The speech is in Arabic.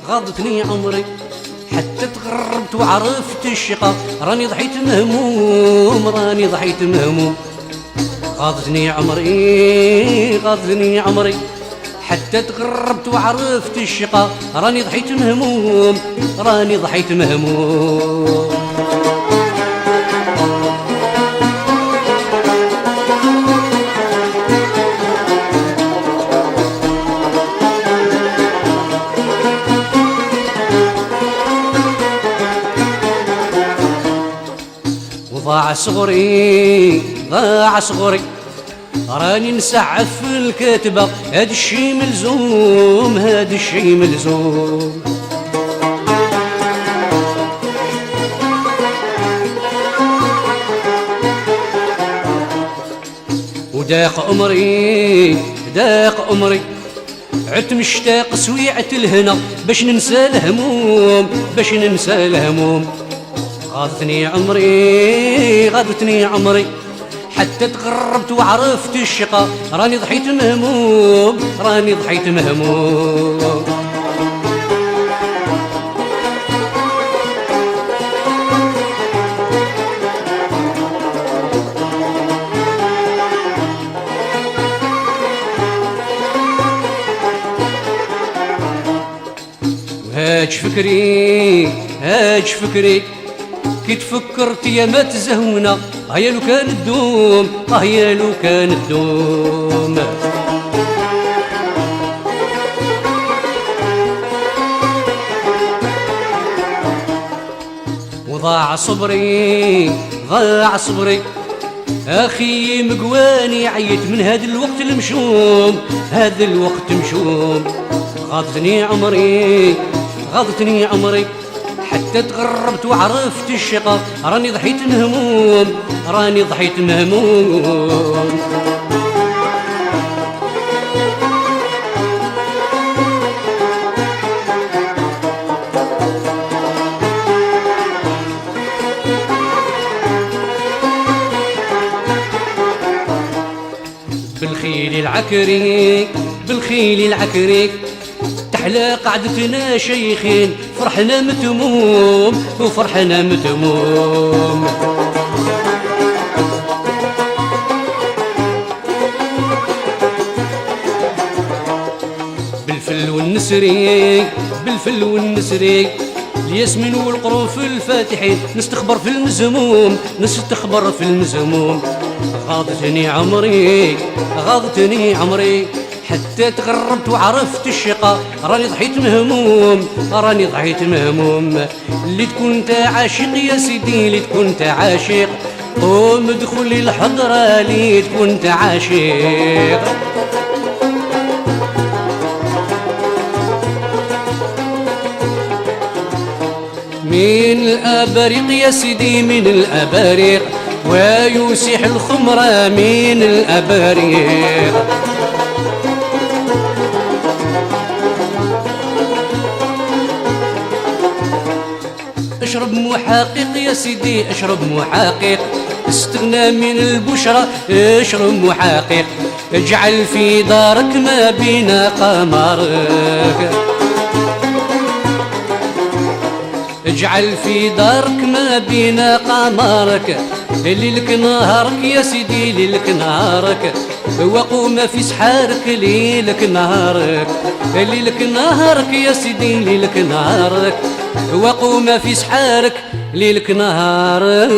غاضتني عمري حتى تغربت وعرفت الشقا، راني ضحيت مهموم راني ضحيت مهموم. غاضتني عمري غاضتني عمري حتى تغربت وعرفت الشقا، راني ضحيت مهموم راني ضحيت مهموم. ضاع صغري ضاع صغري راني نسعف في الكتبة، هاد الشي ملزوم هاد الشي ملزوم. وداق عمري داق عمري عدت مشتاق سويعة الهنا باش ننسى الهموم باش ننسى الهموم. غاضتني عمري غاضتني عمري حتى تغربت وعرفت الشقا، راني ضحيت مهموم راني ضحيت مهموم. وهاج فكري هاج فكري كي تفكرت يا ما تزهونا، هيا لو كانت تدوم هيا لو كانت تدوم. وضاع صبري ضاع صبري اخي مقواني، عيت من هذا الوقت المشوم هذا الوقت مشوم. غاضتني عمري غاضتني عمري حتى تغربت وعرفت الشقا، راني ضحيت مهموم راني ضحيت مهموم. بالخيل العكري بالخيل العكري تحلى قعدتنا شيخين، فرحنا متموم وفرحنا متموم. بالفل والنسري بالفل والنسري الياسمين والقروف الفاتحين، نستخبر في المزموم نستخبر في المزموم. غاضتني عمري غاضتني عمري حتى تغربت وعرفت الشقا، راني ضحيت مهموم راني ضحيت مهموم. اللي تكون انت عاشق يا سيدي اللي تكون انت عاشق، قوم ادخل الحضرة اللي تكون انت عاشق. من الاباريق يا سيدي من الاباريق، ويسيح الخمرة من الاباريق. اشرب محقق يا سيدي اشرب محقق، استغنى من البشرى اشرب محقق. اجعل في دارك ما بين قمرك، اجعل في دارك ما بين قمرك. ليلك نهارك يا سيدي ليلك نهارك، وقوم في سحارك ليلك نهارك. ليلك نهارك يا سيدي ليلك نهارك، وقوم في سحارك ليلك نهارك.